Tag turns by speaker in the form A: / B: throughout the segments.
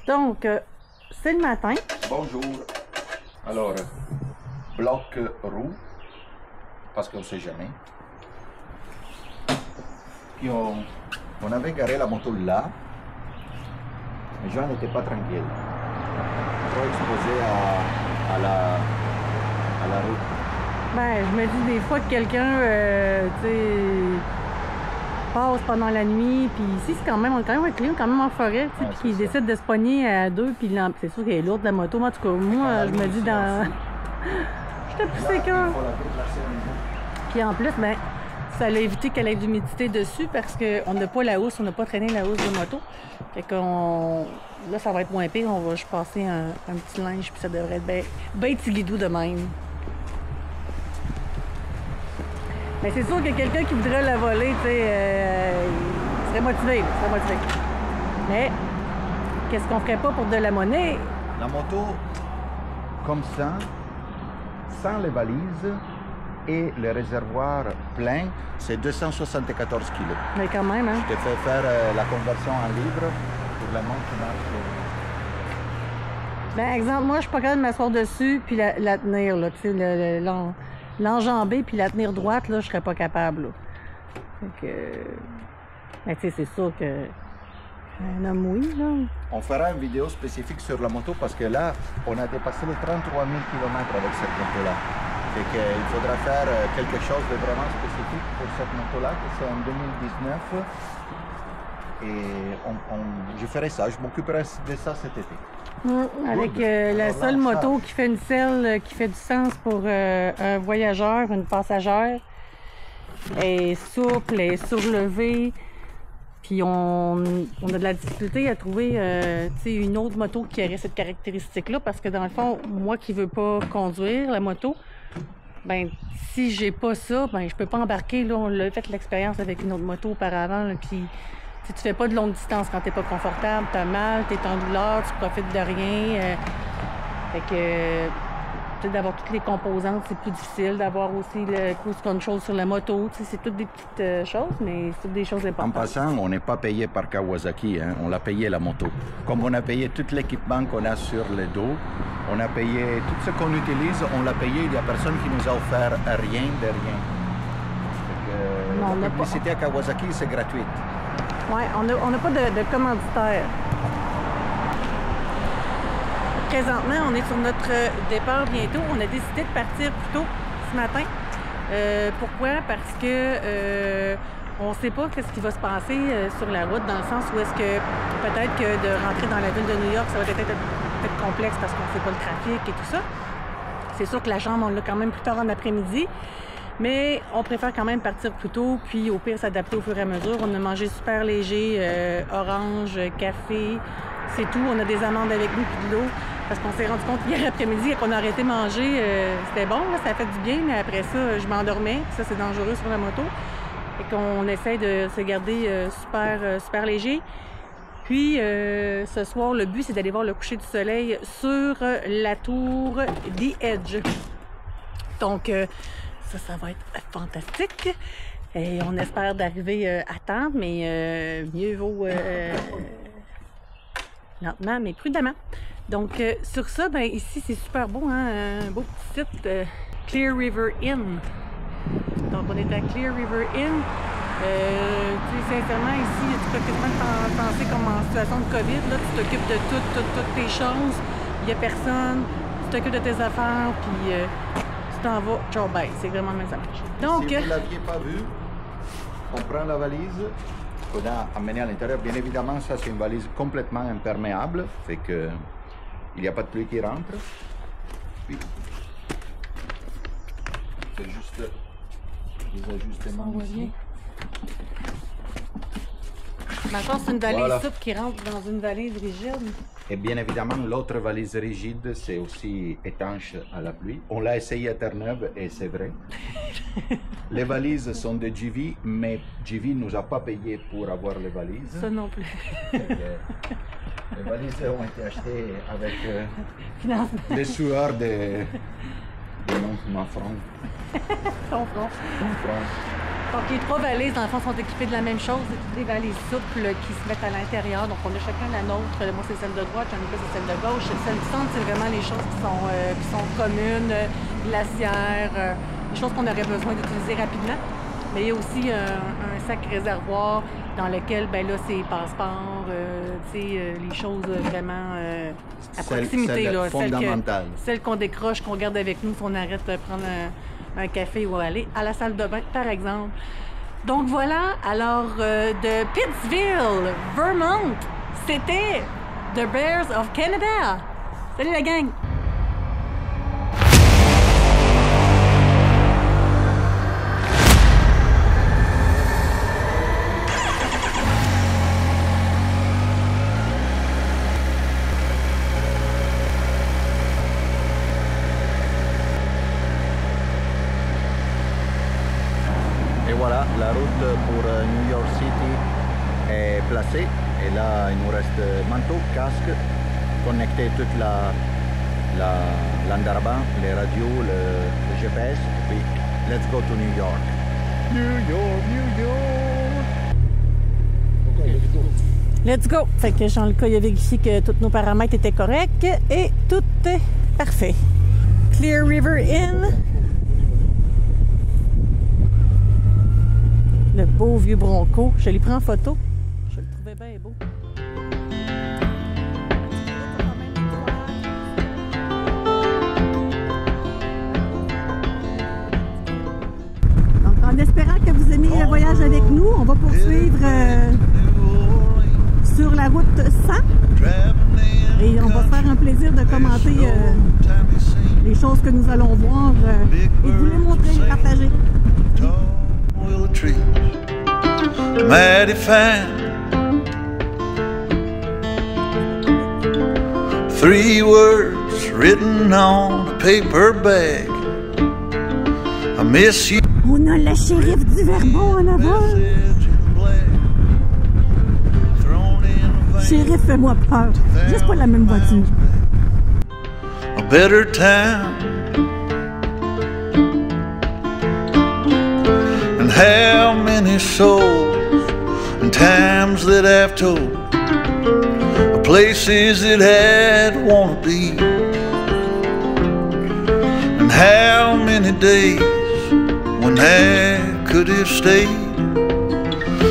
A: Donc, c'est le matin.
B: Bonjour. Alors, bloc roux, parce qu'on ne sait jamais. Puis on avait garé la moto là, mais Jean n'était pas tranquille. Trop exposé à la route.
A: Ben, je me dis des fois que quelqu'un, tu sais, passe pendant la nuit, puis ici, c'est quand même, on est quand même avec lui, quand même en forêt, tu sais, puis qu'il décide de se pogner à deux, puis c'est sûr qu'elle est lourde la moto. Moi, en tout cas, moi, je me dis dans... J'étais plus sécure. Puis en plus, ben, ça l'a évité qu'elle ait de l'humidité dessus parce qu'on n'a pas la housse, on n'a pas traîné la housse de moto. Fait qu'on... Là, ça va être moins pire, on va juste passer un petit linge, puis ça devrait être ben tigidou de même. Mais c'est sûr que quelqu'un qui voudrait la voler, tu sais, il serait motivé, Mais, qu'est-ce qu'on ferait pas pour de la monnaie?
B: La moto, comme ça, sans les valises et le réservoir plein, c'est 274 kg.
A: Mais quand même, hein?
B: Je te fais faire la conversion en livres pour la montre qui marche.
A: Ben, exemple, moi, je suis pas capable de m'asseoir dessus puis la tenir, là, tu sais, l'enjamber puis la tenir droite, là, je serais pas capable, là. Fait que... Mais tu sais, c'est sûr que... Un homme, oui, là.
B: On fera une vidéo spécifique sur la moto parce que là, on a dépassé les 33 000 km avec cette moto-là. Et qu'il faudra faire quelque chose de vraiment spécifique pour cette moto-là, que c'est en 2019. Et je ferai ça, je m'occuperai de ça cet été.
A: Avec la seule moto qui fait une selle qui fait du sens pour un voyageur, une passagère. Elle est souple, elle est surlevée. Puis on a de la difficulté à trouver une autre moto qui aurait cette caractéristique-là. Parce que dans le fond, moi qui veux pas conduire la moto, ben si j'ai pas ça, ben je peux pas embarquer. Là, on l'a fait l'expérience avec une autre moto auparavant. Là, puis tu fais pas de longue distance quand t'es pas confortable, t'as mal, t'es en douleur, tu profites de rien. Fait que d'avoir toutes les composantes, c'est plus difficile. D'avoir aussi le cruise control sur la moto, c'est toutes des petites choses, mais c'est toutes des choses importantes.
B: En passant, on n'est pas payé par Kawasaki, hein? On l'a payé la moto. Comme on a payé tout l'équipement qu'on a sur le dos, on a payé tout ce qu'on utilise, on l'a payé. Il n'y a personne qui nous a offert rien de rien. Non, la publicité à Kawasaki, c'est gratuite.
A: Oui, on n'a pas de commanditaire. Présentement, on est sur notre départ bientôt. On a décidé de partir plus tôt ce matin. Pourquoi? Parce que on ne sait pas ce qui va se passer sur la route, dans le sens où est-ce que peut-être que de rentrer dans la ville de New York, ça va être complexe parce qu'on ne sait pas le trafic et tout ça. C'est sûr que la chambre, on l'a quand même plus tard en après-midi. Mais on préfère quand même partir plus tôt, puis au pire s'adapter au fur et à mesure. On a mangé super léger, orange, café, c'est tout. On a des amandes avec nous, puis de l'eau. Parce qu'on s'est rendu compte hier après-midi, qu'on a arrêté de manger, c'était bon, là, ça a fait du bien, mais après ça, je m'endormais. Ça, c'est dangereux sur la moto. Et qu'on essaie de se garder super léger. Puis, ce soir, le but, c'est d'aller voir le coucher du soleil sur la tour The Edge. Donc, ça va être fantastique. Et on espère d'arriver à temps, mais mieux vaut lentement, mais prudemment. Donc, sur ça, ben ici, c'est super beau, hein? Un beau petit site, Clear River Inn. Donc, on est à Clear River Inn. Sincèrement, ici, tu peux quasiment penser comme en situation de COVID. Là, tu t'occupes de toutes tes choses. Il n'y a personne. Tu t'occupes de tes affaires, puis tu t'en vas. Ciao, bye. C'est vraiment même ça marche. Donc,
B: si vous ne l'aviez pas vu, on prend la valise qu'on a amenée à l'intérieur. Bien évidemment, ça, c'est une valise complètement imperméable. Fait que il n'y a pas de pluie qui rentre. Puis, c'est juste des ajustements ici.
A: Maintenant, c'est une valise souple qui rentre dans une valise rigide.
B: Et bien évidemment, l'autre valise rigide, c'est aussi étanche à la pluie. On l'a essayé à Terre-Neuve et c'est vrai. Les valises sont de GV, mais GV ne nous a pas payé pour avoir les valises.
A: Ça non plus.
B: Les valises ont été achetées avec des sueurs de mon front.
A: Ton front. Donc les 3 valises, dans le fond, sont équipées de la même chose. C'est des valises souples qui se mettent à l'intérieur. Donc on a chacun la nôtre. Moi, c'est celle de droite, j'en ai pas, c'est celle de gauche. Celle du centre, c'est vraiment les choses qui sont communes, glaciaires, les choses qu'on aurait besoin d'utiliser rapidement. Mais il y a aussi un sac réservoir dans lequel, ben là, c'est passeport, les choses vraiment à proximité.
B: Celle fondamentale.
A: Celle qu'on décroche, qu'on garde avec nous si on arrête de prendre un café ou aller à la salle de bain, par exemple. Donc voilà, alors de Pittsville, Vermont, c'était The Bears of Canada. Salut la gang!
B: Voilà, la route pour New York City est placée. Et là, il nous reste manteau, casque, connecter toute l'endarban, les radios, le GPS. Et puis, let's go to New York. New York, New York!
A: Okay, let's go. Let's go! Fait que Jean-Luc a vérifié que tous nos paramètres étaient corrects et tout est parfait. Clear River Inn. Le beau vieux Bronco. Je l'ai pris en photo. Je le trouvais bien beau. Donc, en espérant que vous aimez le voyage avec nous, on va poursuivre sur la route 100. Et on va se faire un plaisir de commenter les choses que nous allons voir et de vous les montrer et partager.
C: Mighty fine. 3 words written on a paper bag. I miss you.
A: On a le shérif du Vermont en avant. Shérif, fais-moi peur. Juste pas la même voiture.
C: A better time. And how many souls and times that I've told of places that I'd wanna be, and how many days when I could have stayed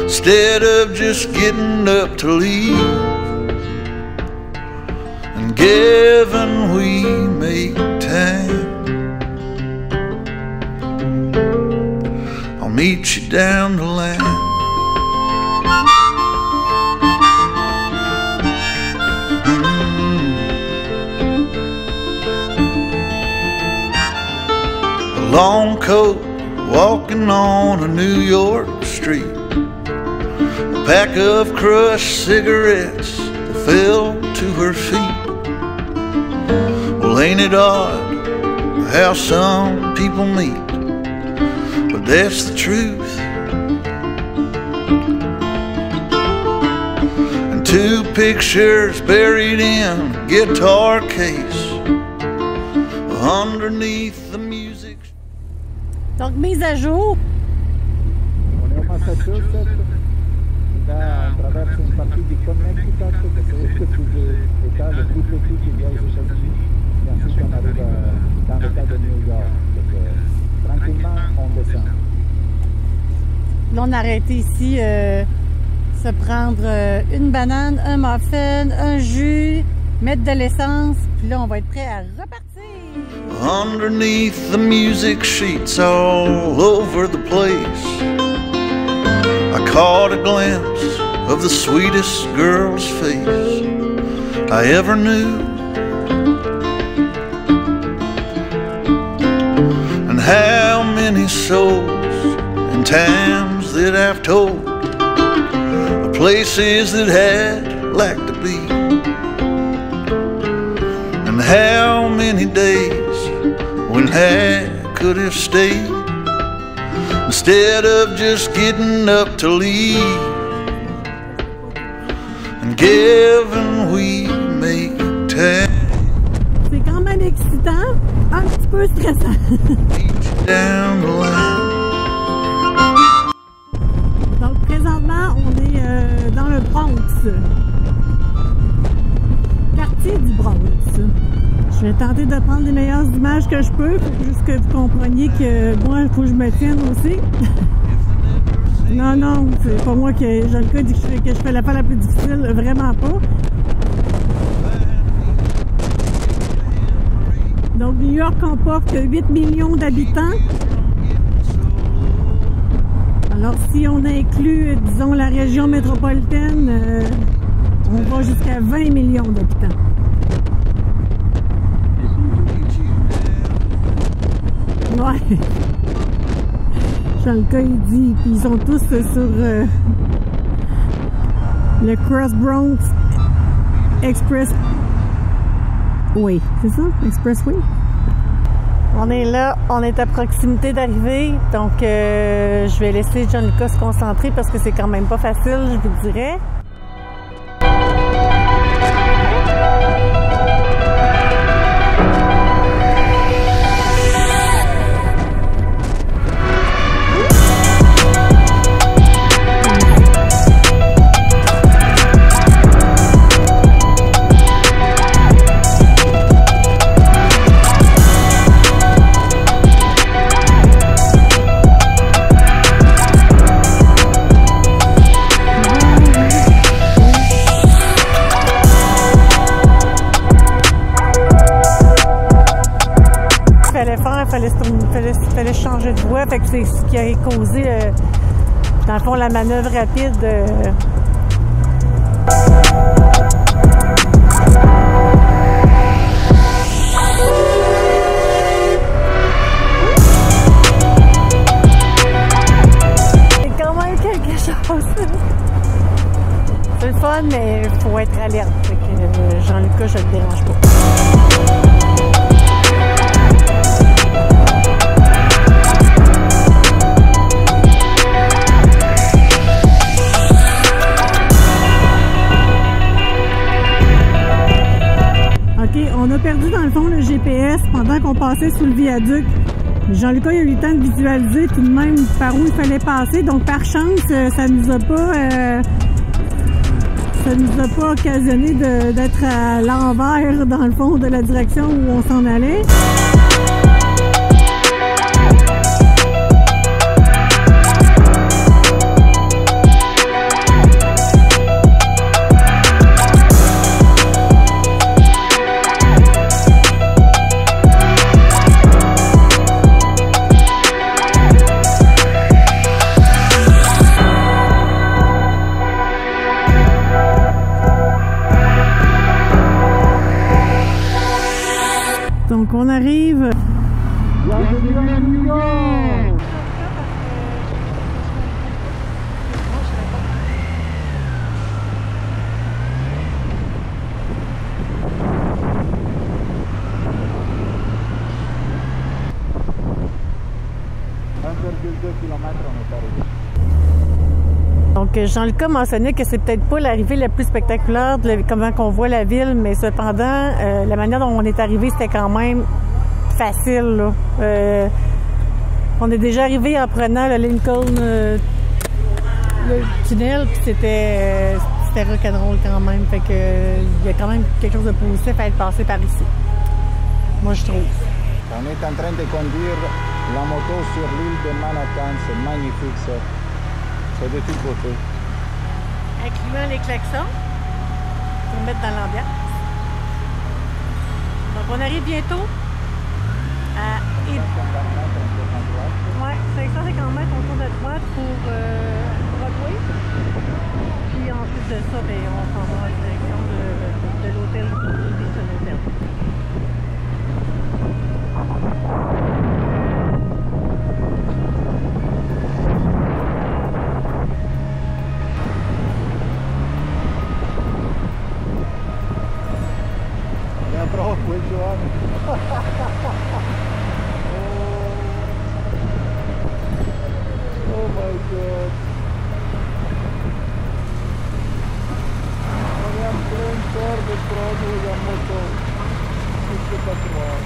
C: instead of just getting up to leave. And given we make time, I'll meet you down the line. A long coat walking on a New York street, a pack of crushed cigarettes that fell to her feet. Well, ain't it odd how some people meet? But that's the truth. And 2 pictures buried in a guitar case underneath the music.
A: Donc, mise à jour.
D: On est au Massachusetts. Là, on traverse une partie du Connecticut, c'est l'État le plus petit qu'il y a aux États-Unis. Et ensuite, on arrive dans l'État de New York. Donc, tranquillement, on descend.
A: Là, on a arrêté ici, se prendre une banane, un muffin, un jus, mettre de l'essence, puis là, on va être prêt à repartir.
C: Underneath the music sheets all over the place, I caught a glimpse of the sweetest girl's face I ever knew. And how many souls and times that I've told of places that I'd like to be, and how many days when I could have stayed instead of just getting up to leave. And given we make time,
A: c'est quand même excitant, un petit peu stressant.
C: down the line.
A: dans le Bronx. Quartier du Bronx. Je vais tenter de prendre les meilleures images que je peux, juste que vous compreniez que moi, il faut que je me tienne aussi. Non, c'est pas moi que Jean-Lucas dit que je fais la part la plus difficile, vraiment pas. Donc, New York comporte 8 millions d'habitants. Alors, si on inclut, disons, la région métropolitaine, on va jusqu'à 20 millions d'habitants. Ouais. Jean-Lucas, il dit, puis ils sont tous sur le Cross Bronx Express. Oui, c'est ça? Expressway? On est là, on est à proximité d'arriver, donc je vais laisser Jean-Lucas se concentrer parce que c'est quand même pas facile, je vous dirais. Fallait changer de voie, fait que c'est ce qui a causé dans le fond la manœuvre rapide. C'est quand même quelque chose. C'est le fun, mais il faut être alerte. Fait que Jean-Lucas, je le dérange pas. On a perdu dans le fond le GPS pendant qu'on passait sous le viaduc. Jean-Lucas a eu le temps de visualiser tout de même par où il fallait passer. Donc par chance, ça nous a pas occasionné d'être à l'envers dans le fond de la direction où on s'en allait. Donc on arrive. Donc Jean-Lucas mentionnait que c'est peut-être pas l'arrivée la plus spectaculaire de comment qu'on voit la ville, mais cependant, la manière dont on est arrivé, c'était quand même facile, là. On est déjà arrivé en prenant le Lincoln le tunnel, puis c'était rock'n'roll quand même. Fait que il y a quand même quelque chose de positif à être passé par ici. Moi, je trouve.
B: On est en train de conduire la moto sur l'île de Manhattan, c'est magnifique ça. C'est de toute beauté.
A: Incluant les klaxons, pour mettre dans l'ambiance. Donc on arrive bientôt à... Ouais, 550 mètres autour de droite pour Broadway. Puis ensuite de ça, ben, on s'en va en direction de l'hôtel des Sonotel.
D: Broadway, Giovanni. Oh my God. On est en plein cœur de Broadway en moto. C'est pas trop.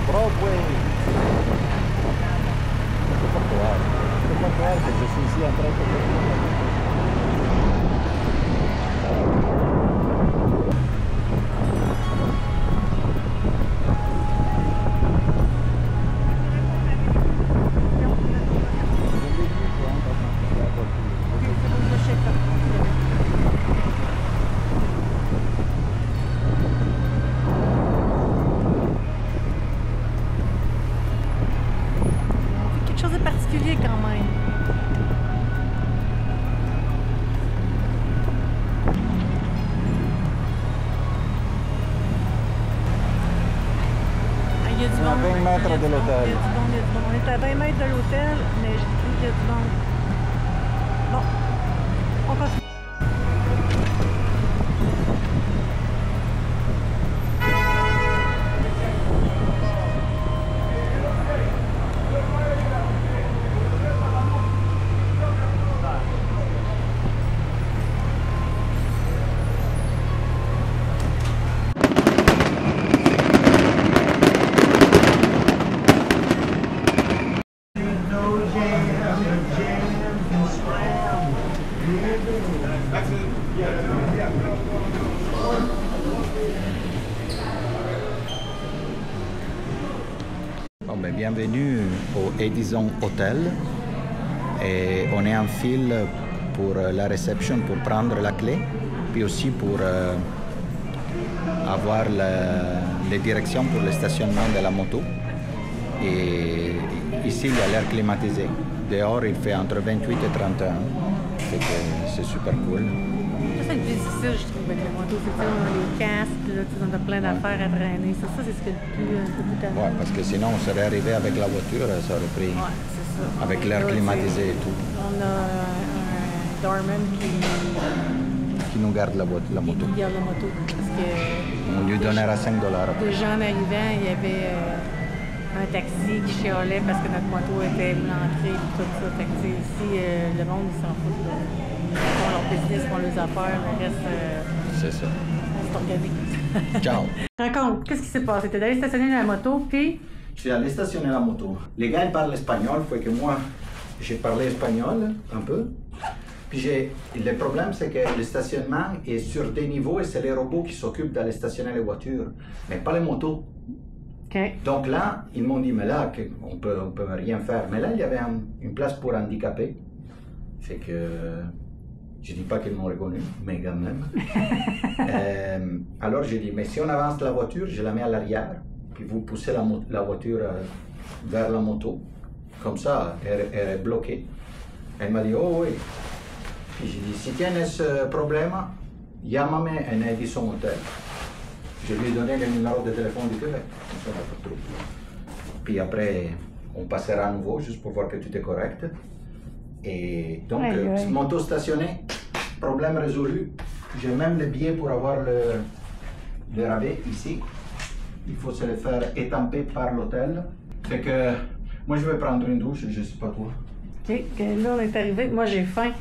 D: Broadway. C'est pour toi. C'est pour toi que je suis ici en train de te
A: Quelque chose de particulier quand même. Ah, il y a du
D: À
A: monde.
D: 20 mètres de l'hôtel.
A: Il y a du monde, il y a du monde. On est à 20 mètres de l'hôtel, mais je dis qu'il y a du monde. Bon, on continue.
B: Bon, ben, bienvenue au Edison Hotel. Et on est en file pour la réception pour prendre la clé, puis aussi pour avoir les directions pour le stationnement de la moto. Et ici, il y a l'air climatisé. Dehors, il fait entre 28 et 31. C'est super cool.
A: Ça, c'est le plus difficile, je trouve, avec le moto. C'est que on a les casques, là, tu as plein d'affaires à traîner. Ça, c'est ce qui est le plus tannant.
B: Ouais, parce que sinon, on serait arrivé avec la voiture, ça aurait pris
A: Ouais, c'est ça.
B: avec l'air
A: Là,
B: climatisé et tout,
A: On a un doorman
B: qui nous garde la moto.
A: qui garde la moto. Parce que
B: On lui donnera 5 $.
A: de gens en arrivant, il y avait un taxi qui chialait parce que notre moto était l'entrée et tout ça. Fait que, tu sais, ici, le monde, ils s'en foutent. Là. Ils font leur business, font leurs affaires, le reste,
B: C'est ça.
A: c'est organisé.
B: Ciao.
A: Raconte, qu'est-ce qui s'est passé? T'es allé stationner la moto, puis...
B: Je suis allé stationner la moto. Les gars, ils parlent espagnol, fait que moi, j'ai parlé espagnol un peu. Puis le problème, c'est que le stationnement est sur des niveaux et c'est les robots qui s'occupent d'aller stationner les voitures, mais pas les motos.
A: OK.
B: Donc là, ils m'ont dit, mais là, on peut rien faire. Mais là, il y avait une place pour handicapés. Fait que je dis pas qu'ils m'ont reconnu, mais quand même. Alors j'ai dit, mais si on avance la voiture, je la mets à l'arrière, puis vous poussez la voiture vers la moto. Comme ça, elle est bloquée. Elle m'a dit, oh oui. Puis j'ai dit, si tienes problema, llámame en Edison Hotel. Je lui ai donné le numéro de téléphone du Québec. Ça va pas trop. Puis après, on passera à nouveau juste pour voir que tout est correct. Et donc, moto stationnée, problème résolu. J'ai même le billet pour avoir le rabais ici. Il faut se le faire étamper par l'hôtel. Fait que moi, je vais prendre une douche, je sais pas toi.
A: OK, là, on est arrivé. Moi, j'ai faim.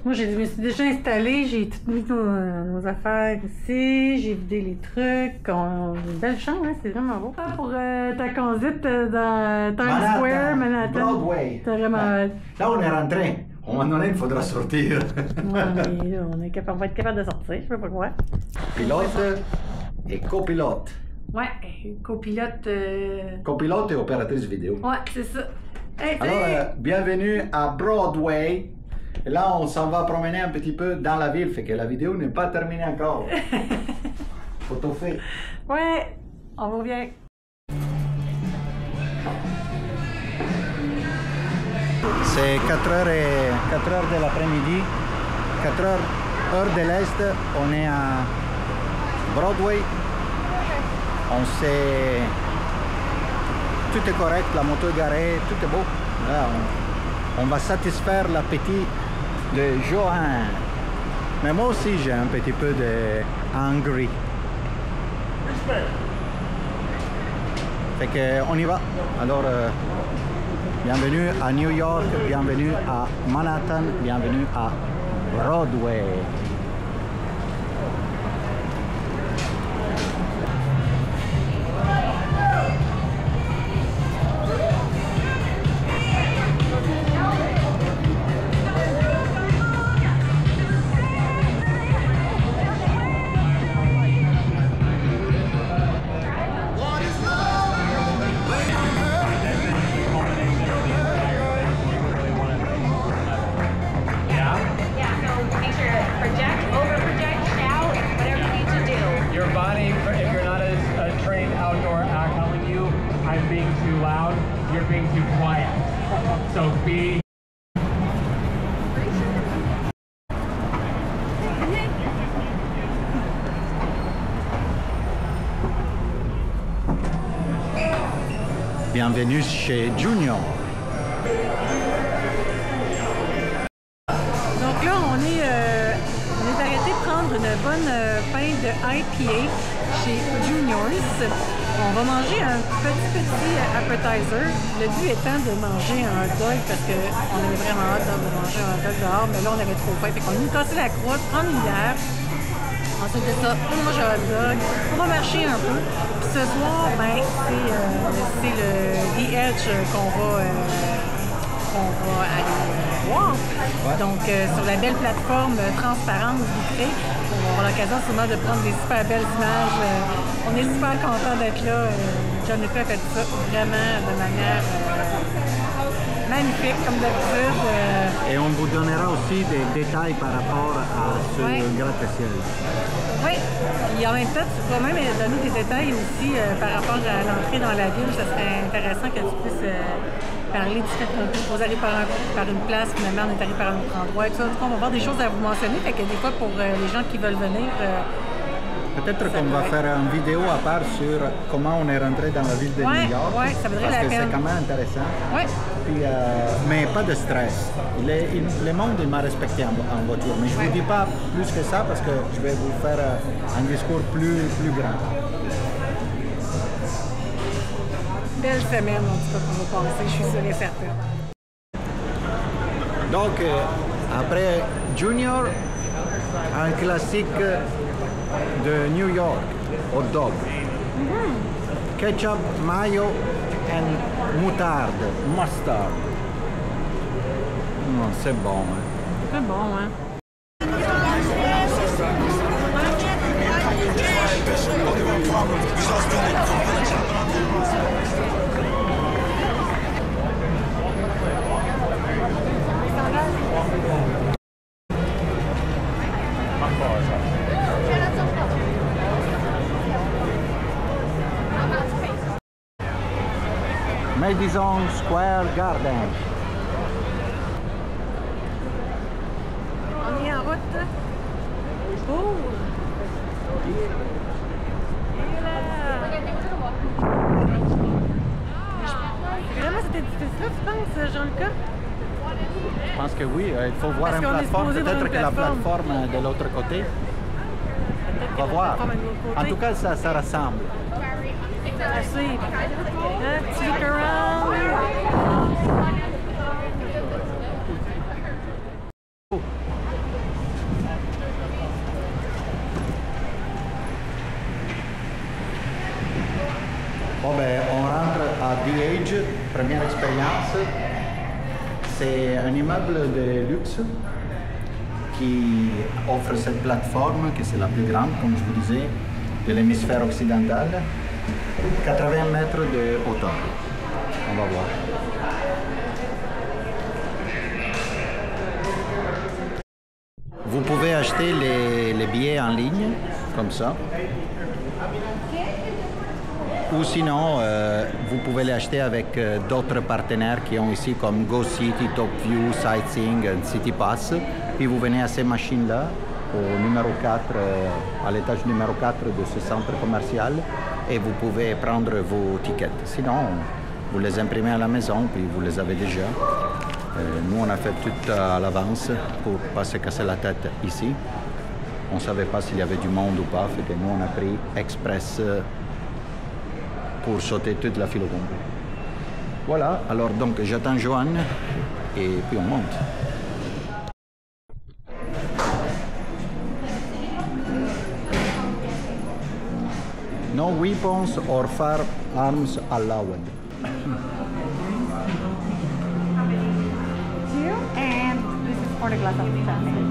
A: Moi, je me suis déjà installée, j'ai tout mis nos affaires ici, j'ai vidé les trucs. On a une belle chambre, hein, c'est vraiment beau. Pour ta conduite dans Times Square, Manhattan.
B: Broadway.
A: C'est vraiment...
B: Là, on est rentré. À un moment donné, il faudra sortir.
A: Ouais, mais là, on va être capable de sortir, je sais pas quoi.
B: Pilote et copilote.
A: Ouais, copilote...
B: Copilote et opératrice vidéo.
A: Ouais, c'est ça. Hey,
B: Alors, bienvenue à Broadway. Et là, on s'en va promener un petit peu dans la ville, fait que la vidéo n'est pas terminée encore. Photo fait.
A: Ouais, on revient.
B: C'est 4h de l'après-midi, 4h, heure de l'Est, on est à Broadway. On sait... Tout est correct, la moto est garée, tout est beau. Là, on va satisfaire l'appétit de Johan. Mais moi aussi, j'ai un petit peu de hungry. Fait que on y va. Alors, bienvenue à New York, bienvenue à Manhattan, bienvenue à Broadway. Bienvenue chez Junior.
A: Donc là, on est arrêté de prendre une bonne pinte de IPA chez Junior's. On va manger un petit appetizer. Le but étant de manger un hot dog parce qu'on avait vraiment hâte de manger un hot dog dehors, mais là, on avait trop faim. Fait qu'on a cassé la croûte, prendre une bière. Ensuite de ça, on mange un hot dog. On va marcher un peu. Puis ce soir, ben, c'est le The Edge qu'on va aller voir. Ouais. Donc, sur la belle plateforme transparente vitrée, on va avoir l'occasion sûrement de prendre des super belles images. On est super contents d'être là. Jonathan a fait ça vraiment de manière magnifique, comme d'habitude.
B: Et on vous donnera aussi des détails par rapport à ce gratte-ciel. Oui,
A: et en même temps, tu vas même donner des détails aussi par rapport à l'entrée dans la ville. Ça serait intéressant que tu puisses parler du fait qu'on peut aller par une place, finalement on est allé par un autre endroit. Et tout ça. On va avoir des choses à vous mentionner, fait que des fois pour les gens qui veulent venir...
B: Peut-être qu'on va faire une vidéo à part sur comment on est rentré dans la ville de New York.
A: Oui, ça vaudrait la peine.
B: Parce que c'est quand même intéressant.
A: Oui.
B: Puis, mais pas de stress. Le monde m'a respecté en voiture. Mais je ne vous dis pas plus que ça parce que je vais vous faire un discours plus grand.
A: Belle semaine, en tout cas, qu'on va passer, je suis sûre et certaine.
B: Donc, après Junior, un classique de New York, hot dog. Ketchup, mayo and moutarde, mustard. Non, c'est bon.
A: C'est bon, hein?
B: Madison Square Garden.
A: On est en route pour... Vraiment, cet édifice-là, tu penses, Jean-Lucas?
B: Je pense que oui. Il faut voir une plateforme. Peut-être que la plateforme de l'autre côté. On va voir. En tout cas, ça ressemble.
A: À suivre. Petit look around.
B: Bon, ben, on rentre à The Edge, première expérience. C'est un immeuble de luxe qui offre cette plateforme, qui c'est la plus grande, comme je vous disais, de l'hémisphère occidental. 80 mètres de hauteur. On va voir. Vous pouvez acheter les billets en ligne, comme ça. Ou sinon, vous pouvez les acheter avec d'autres partenaires qui ont ici, comme GoCity, TopView, Sightseeing, City Pass. Puis vous venez à ces machines-là, au numéro 4, à l'étage numéro 4 de ce centre commercial, et vous pouvez prendre vos tickets. Sinon, vous les imprimez à la maison, puis vous les avez déjà. Nous, on a fait tout à l'avance pour ne pas se casser la tête ici. On ne savait pas s'il y avait du monde ou pas, fait que nous, on a pris express pour sauter toute la file au complet. Voilà, alors donc j'attends Joanne et puis on monte. No weapons or firearms allowed.
A: And this is for the glass of champagne.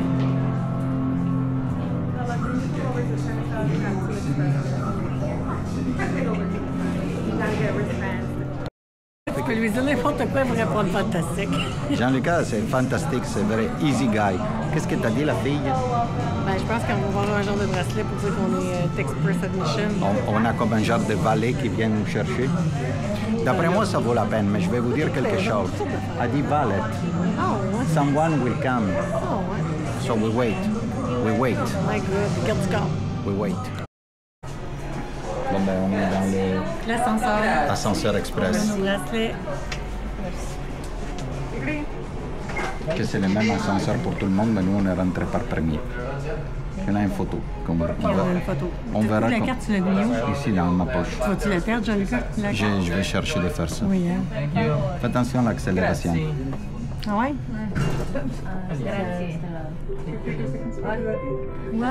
A: Tu peux lui dire n'importe quoi, il va répondre fantastique.
B: Jean-Lucas, c'est fantastique, c'est vrai easy guy. Qu'est-ce que t'as dit, la fille?
A: Ben, je pense qu'on va avoir un genre de bracelet pour dire qu'on est express admission.
B: On a comme un genre de valet qui vient nous chercher. D'après moi, ça vaut la peine, mais je vais vous dire quelque chose. Elle dit valet.
A: Oh, ouais.
B: Someone will come.
A: Oh, ouais.
B: So we wait. We wait.
A: My God, garde du corps.
B: We wait. Bon, ben, on est dans
A: L'ascenseur.
B: l'ascenseur express.
A: Nos bracelets.
B: Que c'est le même ascenseur pour tout le monde, mais nous, on est rentré par premier. Il y a une photo. On
A: Il y a une photo.
B: on verra
A: La carte, tu l'as mis où?
B: ici dans ma poche.
A: Vas-tu la perdre, Jean-Lucas? La carte?
B: Je vais chercher de faire ça.
A: Oui, hein?
B: Fais attention à l'accélération.
A: Ah ouais? Wow!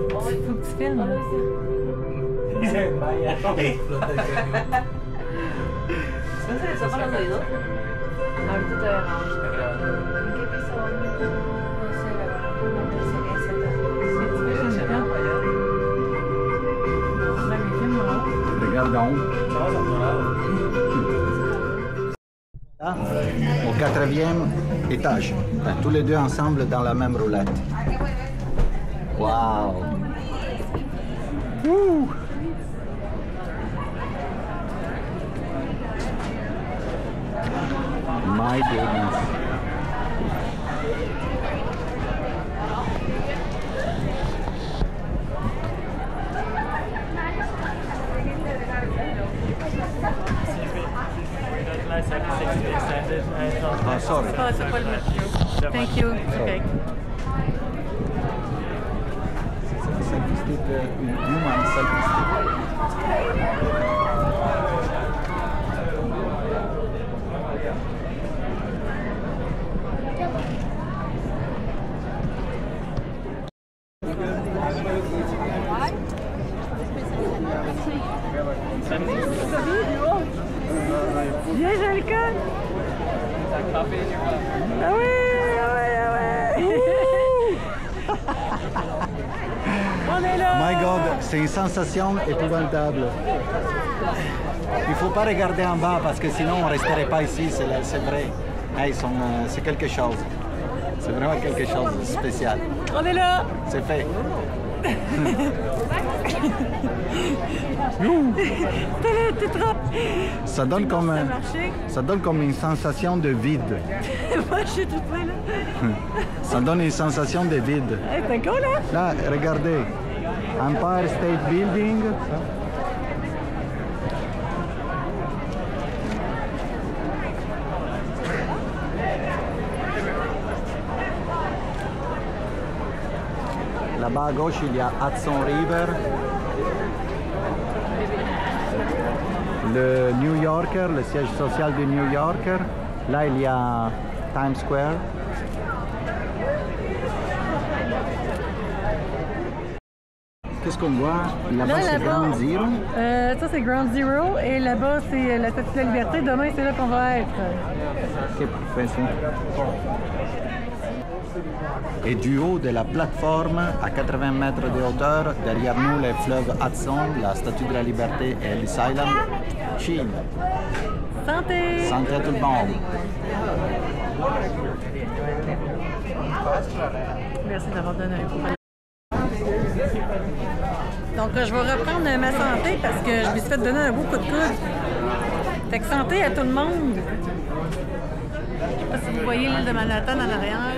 A: Faut que tu filmes.
E: ¿Se para los oídos? Ahorita te vemos. ¿En qué piso vamos? No sé, la verdad. No pensé que ese
B: Regarde en haut. Là, au 4e étage. Ben, tous les deux ensemble dans la même roulette. Wow! Ouh! My goodness. Oh, sorry.
A: Ah, c'est pas le matériau. Thank you. Okay.
B: Selfie stick, human selfie stick.
A: Viens, Jean-Lucas! Ah oui! Ah oui! Ah oui! On est là!
B: My God, c'est une sensation épouvantable. Il ne faut pas regarder en bas parce que sinon on ne resterait pas ici, c'est vrai. Hey, c'est quelque chose. C'est vraiment quelque chose de spécial.
A: On est là!
B: C'est fait.
A: T'es trop...
B: Ça donne comme,
A: Ça a marché?
B: ça donne comme une sensation de vide.
A: Moi, je suis tout près, là.
B: Ça donne une sensation de vide.
A: Hey, c'est cool, hein?
B: Là, regardez. Empire State Building. Là-bas à gauche, il y a Hudson River. Le New Yorker, le siège social du New Yorker. Là, il y a Times Square. Qu'est-ce qu'on voit? Là-bas, c'est Ground Zero.
A: Ça, c'est Ground Zero. Et là-bas, c'est la Statue de la Liberté. Demain, c'est là qu'on va être.
B: C'est parfait, ça. Et du haut de la plateforme, à 80 mètres de hauteur, derrière nous, le fleuve Hudson, la Statue de la Liberté et Ellis Island. Chine.
A: Santé!
B: Santé à tout le monde.
A: Merci d'avoir donné un coup. Donc, je vais reprendre ma santé parce que je me suis fait donner un beau coup de coude. Fait que santé à tout le monde. Je sais pas si vous voyez l'île de Manhattan en arrière.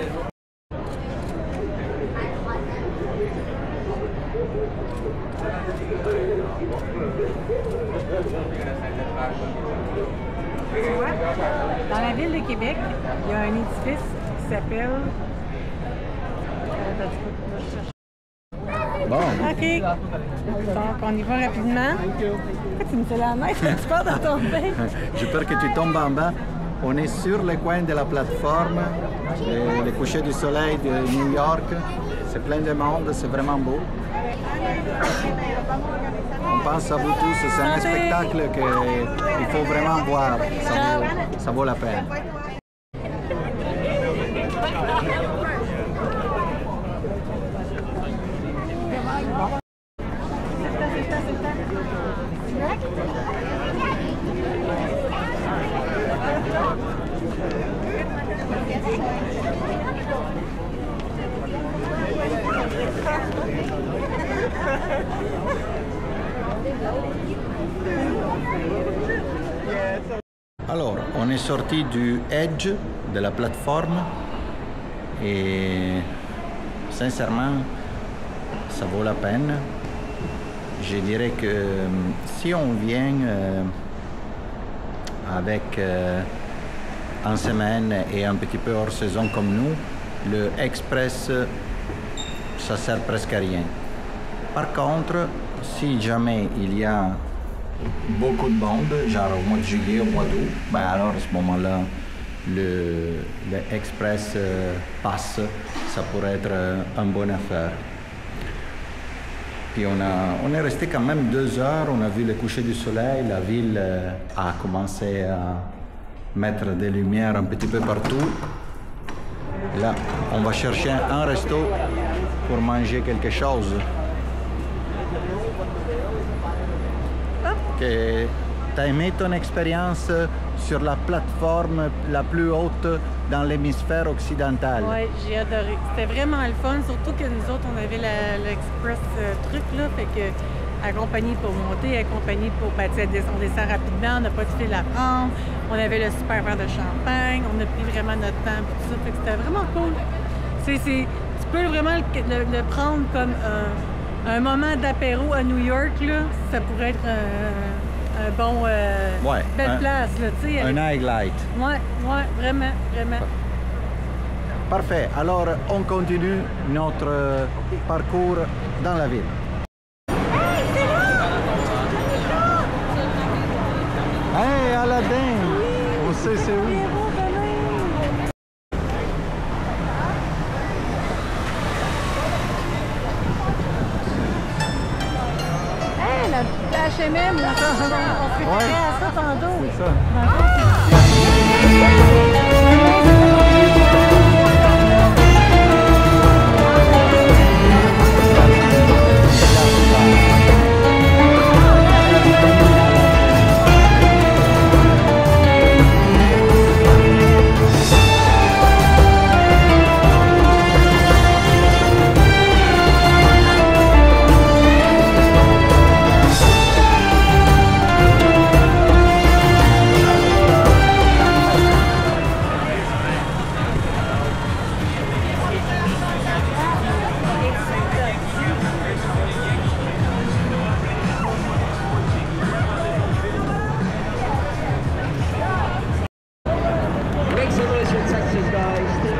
A: Dans la ville de Québec, il y a un édifice qui s'appelle...
B: Bon.
A: OK. Donc, on y va rapidement. Pourquoi tu me fais la main? Tu pars dans ton bain?
B: J'ai peur que tu tombes en bas. On est sur le coin de la plateforme, le coucher du soleil de New York. C'est plein de monde, c'est vraiment beau. On pense à vous tous, c'est un spectacle qu'il faut vraiment voir. Ça vaut la peine. Alors, on est sorti du edge de la plateforme et sincèrement, ça vaut la peine. Je dirais que si on vient avec une semaine et un petit peu hors saison comme nous, le express, ça sert presque à rien. Par contre, si jamais il y a beaucoup de monde, genre au mois de juillet, au mois d'août, ben alors à ce moment-là, le express passe, ça pourrait être une bonne affaire. Puis on est resté quand même 2 heures, on a vu le coucher du soleil, la ville a commencé à mettre des lumières un petit peu partout. Là, on va chercher un resto pour manger quelque chose. T'as aimé ton expérience sur la plateforme la plus haute dans l'hémisphère occidental?
A: Oui, j'ai adoré. C'était vraiment le fun, surtout que nous autres, on avait l'express truc, là, fait que accompagné pour monter, accompagné pour... Ben, on descend rapidement, on n'a pas de fil à prendre, on avait le super verre de champagne, on a pris vraiment notre temps, tout ça, fait que c'était vraiment cool. Tu peux vraiment le prendre comme un moment d'apéro à New York, là, ça pourrait être un bon... belle place, là, tu sais.
B: Un highlight.
A: Oui, vraiment, vraiment.
B: Parfait. Alors, on continue notre parcours dans la ville. Hey, Aladdin! On sait c'est où?
A: Hey, la HMM, on fait
B: Ouais.
A: à ça tantôt.
B: C'est ça.
F: Make some noise for Texas, guys.